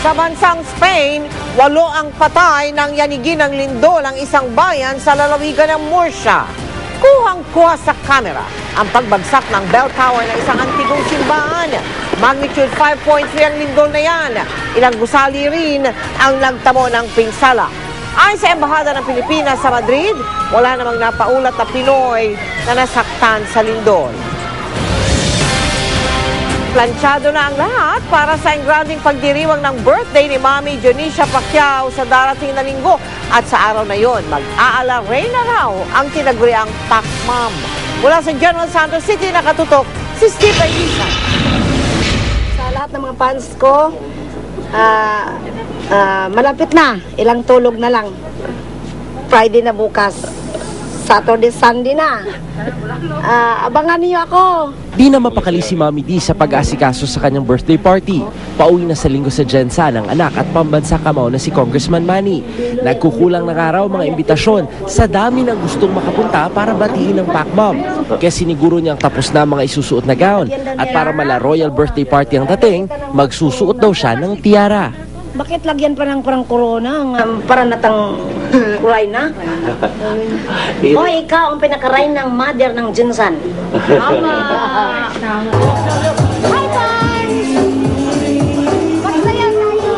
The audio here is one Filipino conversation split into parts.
Sa bansang Spain, 8 ang patay ng yanigin ng lindol ang isang bayan sa lalawigan ng Murcia. Kuhang-kuha sa kamera ang pagbagsak ng bell tower ng isang antigong simbahan. Magnitude 5.3 ang lindol na yan. Ilang gusali rin ang nagtamo ng pinsala. Ayon sa Embahada ng Pilipinas sa Madrid, wala namang napaulat na Pinoy na nasaktan sa lindol. Planchado na ang lahat para sa engranding pagdiriwang ng birthday ni Mami Dionisha Pacquiao sa darating na linggo. At sa araw na yon, mag-aala Reyna raw ang tinaguriang Pac-Mom. Mula sa General Santos City, nakatutok si Steve Elisa. Sa lahat ng mga fans ko, malapit na. Ilang tulog na lang. Friday na bukas. Saturday, Sunday na. Abangan niyo ako. Di na mapakali si Mami D sa pag-aasikaso sa kanyang birthday party. Pauwi na sa linggo sa Jensa ng anak at pambansa kamao na si Congressman Manny. Nagkukulang na nga raw mga imbitasyon sa dami ng gustong makapunta para batiin ng Pac-Mom. Kaya siniguro niyang tapos na mga isusuot na gown. At para mala royal birthday party ang dating, magsusuot daw siya ng tiara. Bakit lagyan pa ng parang corona? Parang natang kulay na? O ikaw ang pinakarain ng mother ng Jinsan. Tama! Hi, guys! Magsaya tayo!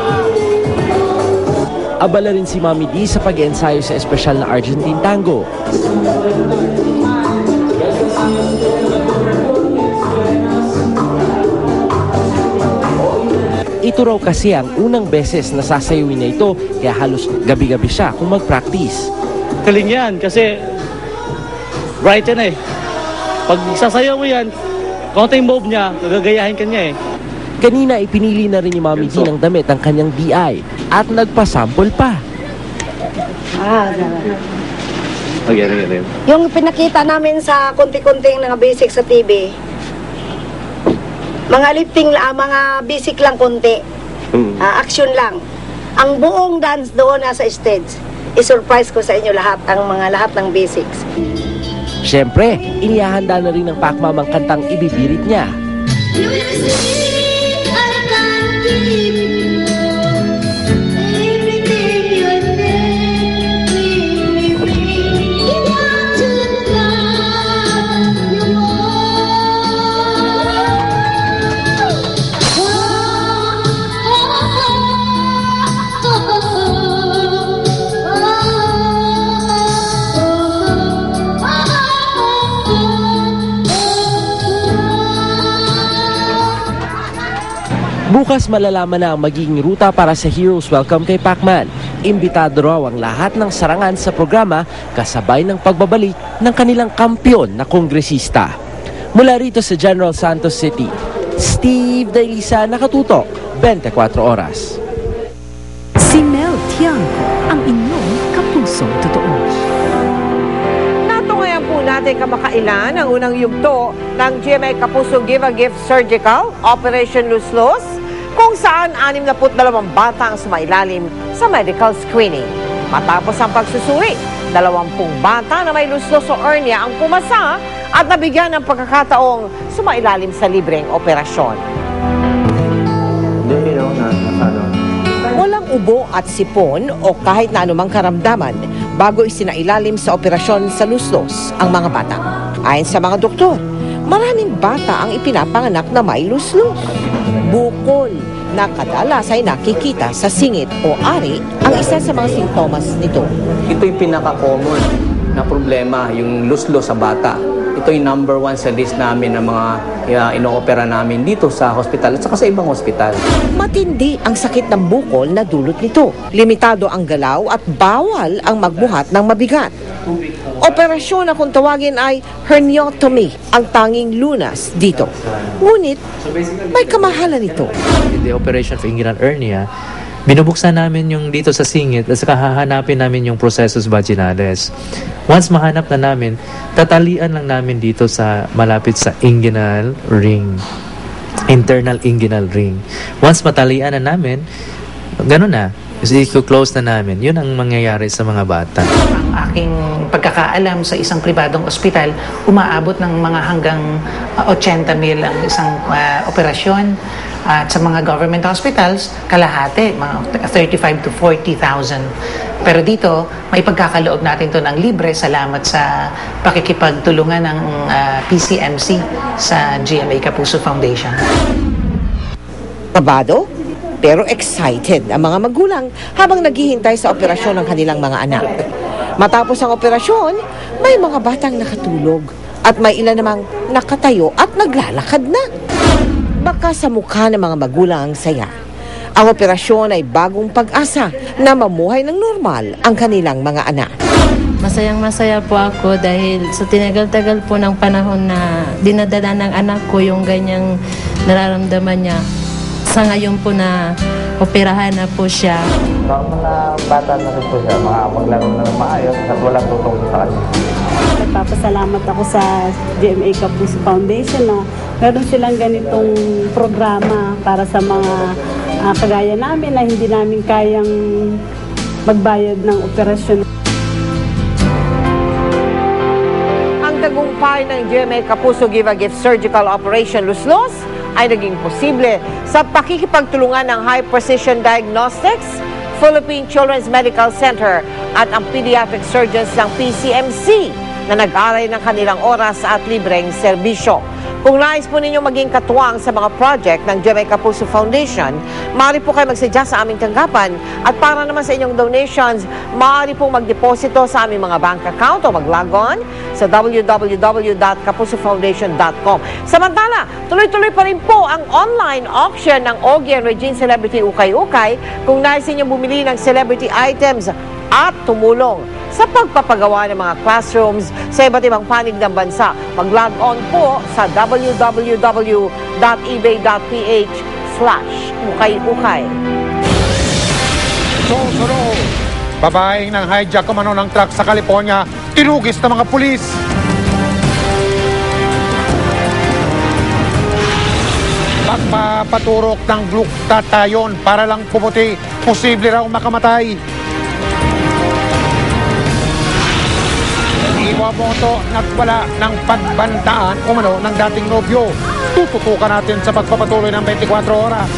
Abala rin si Mami D sa pag-ensayo sa espesyal na Argentine tango. Ito raw kasi ang unang beses na sasayawin na ito, kaya halos gabi-gabi siya kung mag-practice. Galing yan kasi bright yan eh. Pag sasayaw mo yan, konting move niya, gagayahin ka niya eh. Kanina ipinili na rin ni Mami D ng damit ang kanyang DI at nagpasample pa. Yung pinakita namin sa konti-konting mga basic sa TV, mga lifting lang, mga basic lang konti. Action lang. Ang buong dance doon nasa stage. I-surprise ko sa inyo lahat ng basics. Siyempre, inihahanda na rin ng Pac-Mom ang kantang ibibirit niya. Bukas malalaman na ang magiging ruta para sa Heroes Welcome kay Pacman. Imbitado raw ang lahat ng sarangan sa programa kasabay ng pagbabalik ng kanilang kampyon na kongresista. Mula rito sa General Santos City, Steve Elisa, nakatutok, 24 oras. Si Mel Tiangco, ang inyong kapusong totoo. Natungayan po natin kamakailan ang unang yugto ng GMA Kapuso Give a Gift Surgical Operation Luslos, kung saan 62 bata ang sumailalim sa medical screening. Matapos ang pagsusuri, 20 bata na may luslos o hernia ang pumasa at nabigyan ng pagkakataong sumailalim sa libreng operasyon. Walang ubo at sipon o kahit na anumang karamdaman bago isinailalim sa operasyon sa luslos ang mga bata. Ayon sa mga doktor, maraming bata ang ipinapanganak na may luslos. Bukol na kadalas ay nakikita sa singit o ari ang isa sa mga sintomas nito. Ito yung pinaka-common na problema, yung luslos sa bata. Ito yung number 1 sa list namin ng mga ino-opera namin dito sa hospital at saka sa ibang hospital. Matindi ang sakit ng bukol na dulot nito. Limitado ang galaw at bawal ang magbuhat ng mabigat. Operasyon na kung tawagin ay herniotomy ang tanging lunas dito. Ngunit may kamahalan ito. The operation for inguinal hernia, binubuksan namin yung dito sa singit at saka hahanapin namin yung processus vaginalis. Once mahanap na namin, tatalian lang namin dito sa malapit sa inguinal ring, internal inguinal ring. Once matalian na namin, ganun na. Kasi i-close na namin. Yun ang mangyayari sa mga bata. Ang aking pagkakaalam sa isang pribadong ospital, umaabot ng mga hanggang 80 mil ang isang operasyon. At sa mga government hospitals, kalahati, mga 35 to 40,000. Pero dito, may pagkakaloob natin to ng libre salamat sa pakikipagtulungan ng PCMC sa GMA Kapuso Foundation. Kabado, pero excited ang mga magulang habang naghihintay sa operasyon ng kanilang mga anak. Matapos ang operasyon, may mga batang nakatulog at may ilan namang nakatayo at naglalakad na. Baka sa mukha ng mga magulang ang saya. Ang operasyon ay bagong pag-asa na mamuhay ng normal ang kanilang mga anak. Masayang-masaya po ako dahil sa tinagal-tagal po ng panahon na dinadala ng anak ko yung ganyang nararamdaman niya. Sa ngayon po na operahan na po siya. Mga bata na rin po siya, maglaro na ng maayos at walang tutong sa kanya. Nagpapasalamat ako sa GMA Kapuso Foundation na meron silang ganitong programa para sa mga kagaya namin na hindi namin kayang magbayad ng operasyon. Ang tagumpay ng GMA Kapuso Give a Gift Surgical Operation Luslos ay naging posible sa pakikipagtulungan ng High Precision Diagnostics, Philippine Children's Medical Center at ang pediatric surgeons ng PCMC na nag-aray ng kanilang oras at libreng serbisyo. Kung nais po ninyo maging katuwang sa mga project ng GMA Kapuso Foundation, maaari po kayo magsadya sa aming tanggapan at para naman sa inyong donations, maaari po magdeposito sa aming mga bank account o mag-log on sa www.kapusofoundation.com. Samantala, tuloy-tuloy pa rin po ang online auction ng Ogie and Regine Celebrity Ukay-Ukay kung nais ninyong bumili ng celebrity items at tumulong sa pagpapagawa ng mga classrooms sa iba't ibang panig ng bansa. Mag-log on po sa www.ebay.ph/ukay-ukay. Susunod, babaeng ng hijack umano ng truck sa California, tinugis ng mga pulis. Pagpapaturok ng glutathione para lang pumuti, posible raw makamatay. Iwamoto nagwala ng pagbantaan umano ng dating nobyo. Tututukan natin sa pagpapatuloy ng 24 oras.